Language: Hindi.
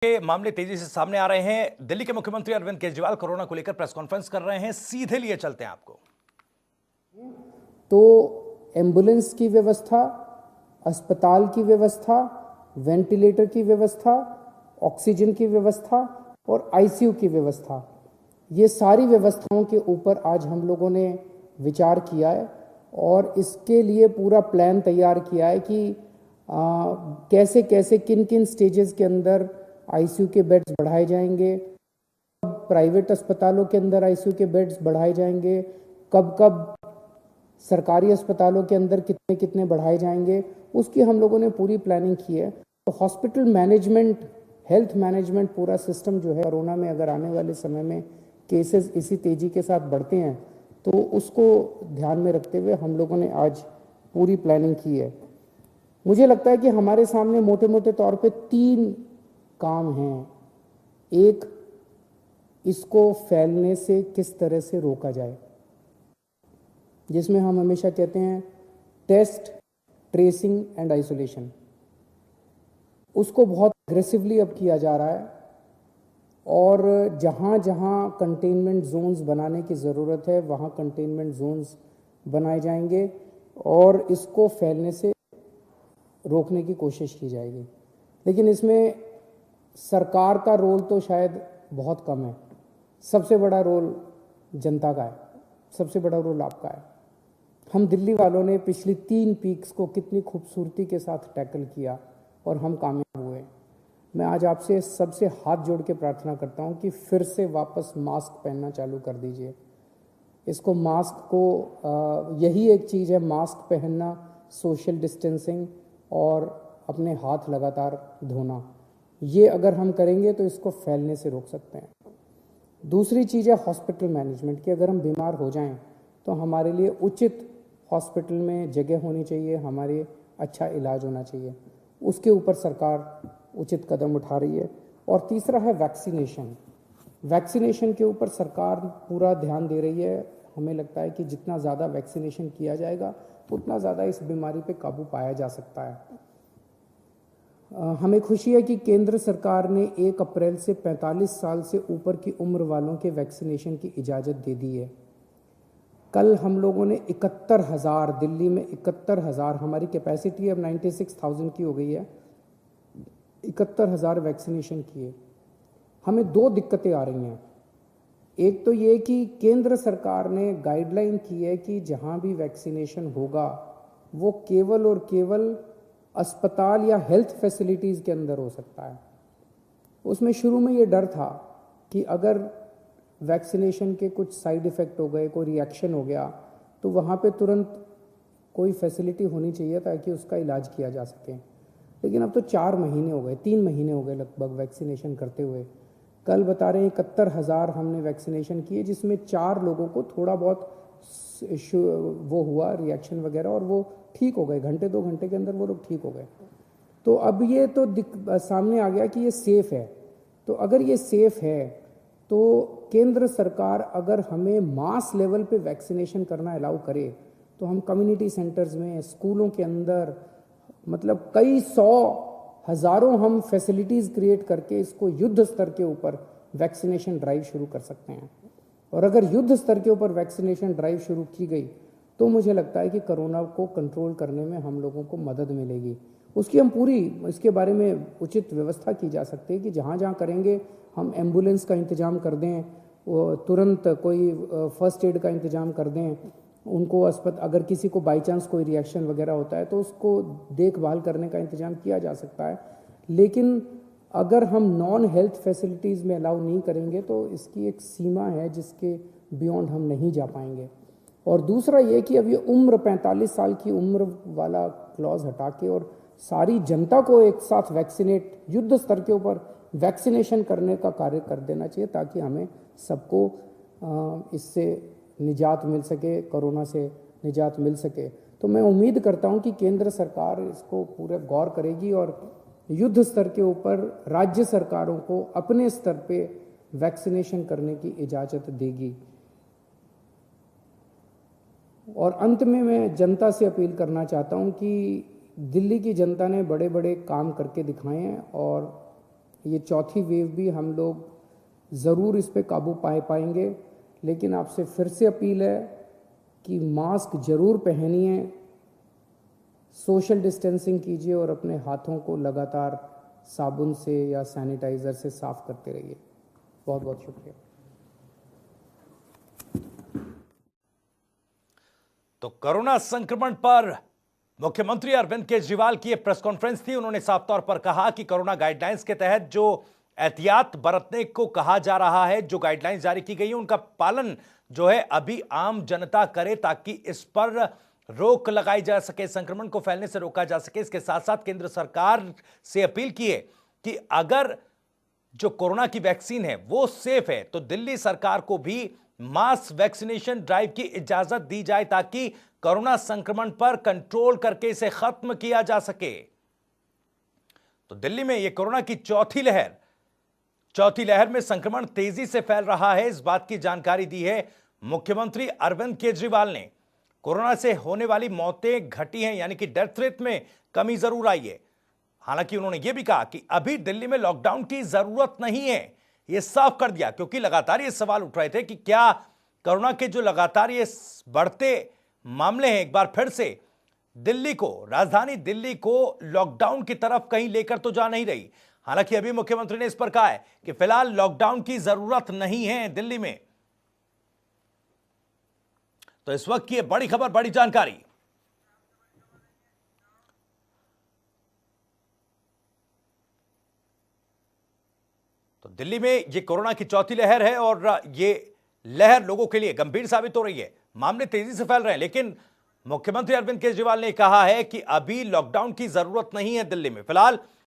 के मामले तेजी से सामने आ रहे हैं। दिल्ली के मुख्यमंत्री अरविंद केजरीवाल कोरोना को लेकर प्रेस कॉन्फ्रेंस कर रहे हैं, सीधे लिए चलते हैं आपको। तो एम्बुलेंस की व्यवस्था, अस्पताल की व्यवस्था, वेंटिलेटर की व्यवस्था, ऑक्सीजन की व्यवस्था और आईसीयू की व्यवस्था, ये सारी व्यवस्थाओं के ऊपर आज हम लोगों ने विचार किया है और इसके लिए पूरा प्लान तैयार किया है कि कैसे कैसे किन किन स्टेजेस के अंदर आईसीयू के बेड्स बढ़ाए जाएंगे, कब प्राइवेट अस्पतालों के अंदर आईसीयू के बेड्स बढ़ाए जाएंगे, कब कब सरकारी अस्पतालों के अंदर कितने कितने बढ़ाए जाएंगे, उसकी हम लोगों ने पूरी प्लानिंग की है। तो हॉस्पिटल मैनेजमेंट, हेल्थ मैनेजमेंट पूरा सिस्टम जो है, कोरोना में अगर आने वाले समय में केसेस इसी तेजी के साथ बढ़ते हैं तो उसको ध्यान में रखते हुए हम लोगों ने आज पूरी प्लानिंग की है। मुझे लगता है कि हमारे सामने मोटे मोटे तौर पे 3 काम हैं। एक, इसको फैलने से किस तरह से रोका जाए, जिसमें हम हमेशा कहते हैं टेस्ट, ट्रेसिंग एंड आइसोलेशन। उसको बहुत एग्रेसिवली अब किया जा रहा है और जहाँ जहाँ कंटेनमेंट जोन्स बनाने की ज़रूरत है वहाँ कंटेनमेंट जोन्स बनाए जाएंगे और इसको फैलने से रोकने की कोशिश की जाएगी। लेकिन इसमें सरकार का रोल तो शायद बहुत कम है। सबसे बड़ा रोल जनता का है, सबसे बड़ा रोल आपका है। हम दिल्ली वालों ने पिछली 3 पीक्स को कितनी खूबसूरती के साथ टैकल किया और हम कामयाब हुए। मैं आज आपसे सबसे हाथ जोड़ के प्रार्थना करता हूं कि फिर से वापस मास्क पहनना चालू कर दीजिए। इसको मास्क को यही एक चीज़ है, मास्क पहनना, सोशल डिस्टेंसिंग और अपने हाथ लगातार धोना। ये अगर हम करेंगे तो इसको फैलने से रोक सकते हैं। दूसरी चीज़ है हॉस्पिटल मैनेजमेंट की। अगर हम बीमार हो जाएं तो हमारे लिए उचित हॉस्पिटल में जगह होनी चाहिए, हमारे अच्छा इलाज होना चाहिए। उसके ऊपर सरकार उचित कदम उठा रही है। और तीसरा है वैक्सीनेशन। वैक्सीनेशन के ऊपर सरकार पूरा ध्यान दे रही है। हमें लगता है कि जितना ज़्यादा वैक्सीनेशन किया जाएगा उतना ज़्यादा इस बीमारी पे काबू पाया जा सकता है। हमें खुशी है कि केंद्र सरकार ने 1 अप्रैल से 45 साल से ऊपर की उम्र वालों के वैक्सीनेशन की इजाज़त दे दी है। कल हम लोगों ने 71,000, दिल्ली में 71,000, हमारी कैपेसिटी अब 96,000 की हो गई है, 71,000 वैक्सीनेशन किए। हमें 2 दिक्कतें आ रही हैं। एक तो ये कि केंद्र सरकार ने गाइडलाइन की है कि जहाँ भी वैक्सीनेशन होगा वो केवल और केवल अस्पताल या हेल्थ फैसिलिटीज़ के अंदर हो सकता है। उसमें शुरू में ये डर था कि अगर वैक्सीनेशन के कुछ साइड इफ़ेक्ट हो गए, कोई रिएक्शन हो गया, तो वहाँ पे तुरंत कोई फैसिलिटी होनी चाहिए ताकि उसका इलाज किया जा सके। लेकिन अब तो 4 महीने हो गए, 3 महीने हो गए लगभग वैक्सीनेशन करते हुए। कल बता रहे हैं 71,000 हमने वैक्सीनेशन किए, जिसमें 4 लोगों को थोड़ा बहुत वो हुआ रिएक्शन वगैरह और वो ठीक हो गए। घंटे 2 घंटे के अंदर वो लोग ठीक हो गए। तो अब ये तो सामने आ गया कि ये सेफ़ है। तो अगर ये सेफ़ है तो केंद्र सरकार अगर हमें मास लेवल पे वैक्सीनेशन करना अलाउ करे तो हम कम्युनिटी सेंटर्स में, स्कूलों के अंदर, मतलब कई 100 हज़ारों हम फैसिलिटीज़ क्रिएट करके इसको युद्ध स्तर के ऊपर वैक्सीनेशन ड्राइव शुरू कर सकते हैं। और अगर युद्ध स्तर के ऊपर वैक्सीनेशन ड्राइव शुरू की गई तो मुझे लगता है कि कोरोना को कंट्रोल करने में हम लोगों को मदद मिलेगी। उसकी हम पूरी, इसके बारे में उचित व्यवस्था की जा सकती है कि जहाँ जहाँ करेंगे हम एम्बुलेंस का इंतज़ाम कर दें, वो तुरंत कोई फर्स्ट एड का इंतज़ाम कर दें, उनको अगर किसी को बाई चांस कोई रिएक्शन वगैरह होता है तो उसको देखभाल करने का इंतज़ाम किया जा सकता है। लेकिन अगर हम नॉन हेल्थ फैसिलिटीज़ में अलाउ नहीं करेंगे तो इसकी एक सीमा है जिसके बियॉन्ड हम नहीं जा पाएंगे। और दूसरा ये कि अब ये उम्र 45 साल की उम्र वाला क्लॉज हटा के और सारी जनता को एक साथ वैक्सीनेट, युद्ध स्तर के ऊपर वैक्सीनेशन करने का कार्य कर देना चाहिए ताकि हमें सबको इससे निजात मिल सके, कोरोना से निजात मिल सके। तो मैं उम्मीद करता हूं कि केंद्र सरकार इसको पूरे गौर करेगी और युद्ध स्तर के ऊपर राज्य सरकारों को अपने स्तर पे वैक्सीनेशन करने की इजाज़त देगी। और अंत में मैं जनता से अपील करना चाहता हूं कि दिल्ली की जनता ने बड़े बड़े काम करके दिखाए हैं और ये चौथी वेव भी हम लोग ज़रूर इस पे काबू पाएंगे, लेकिन आपसे फिर से अपील है कि मास्क जरूर पहनिए, सोशल डिस्टेंसिंग कीजिए और अपने हाथों को लगातार साबुन से या सैनिटाइज़र से साफ करते रहिए। बहुत बहुत शुक्रिया। तो कोरोना संक्रमण पर मुख्यमंत्री अरविंद केजरीवाल की एक प्रेस कॉन्फ्रेंस थी। उन्होंने साफ तौर पर कहा कि कोरोना गाइडलाइंस के तहत जो एहतियात बरतने को कहा जा रहा है, जो गाइडलाइंस जारी की गई है, उनका पालन जो है अभी आम जनता करे, ताकि इस पर रोक लगाई जा सके, संक्रमण को फैलने से रोका जा सके। इसके साथ साथ केंद्र सरकार से अपील की है कि अगर जो कोरोना की वैक्सीन है वो सेफ है तो दिल्ली सरकार को भी मास वैक्सीनेशन ड्राइव की इजाजत दी जाए, ताकि कोरोना संक्रमण पर कंट्रोल करके इसे खत्म किया जा सके। तो दिल्ली में यह कोरोना की चौथी लहर में संक्रमण तेजी से फैल रहा है, इस बात की जानकारी दी है मुख्यमंत्री अरविंद केजरीवाल ने। कोरोना से होने वाली मौतें घटी हैं, यानी कि डेथ रेट में कमी जरूर आई है। हालांकि उन्होंने यह भी कहा कि अभी दिल्ली में लॉकडाउन की जरूरत नहीं है, यह साफ कर दिया, क्योंकि लगातार ये सवाल उठ रहे थे कि क्या कोरोना के जो लगातार ये बढ़ते मामले हैं, एक बार फिर से दिल्ली को, राजधानी दिल्ली को लॉकडाउन की तरफ कहीं लेकर तो जा नहीं रही। हालांकि अभी मुख्यमंत्री ने इस पर कहा है कि फिलहाल लॉकडाउन की जरूरत नहीं है दिल्ली में। तो इस वक्त की यह बड़ी खबर, बड़ी जानकारी। तो दिल्ली में यह कोरोना की चौथी लहर है और यह लहर लोगों के लिए गंभीर साबित हो रही है। मामले तेजी से फैल रहे हैं, लेकिन मुख्यमंत्री अरविंद केजरीवाल ने कहा है कि अभी लॉकडाउन की जरूरत नहीं है दिल्ली में। फिलहाल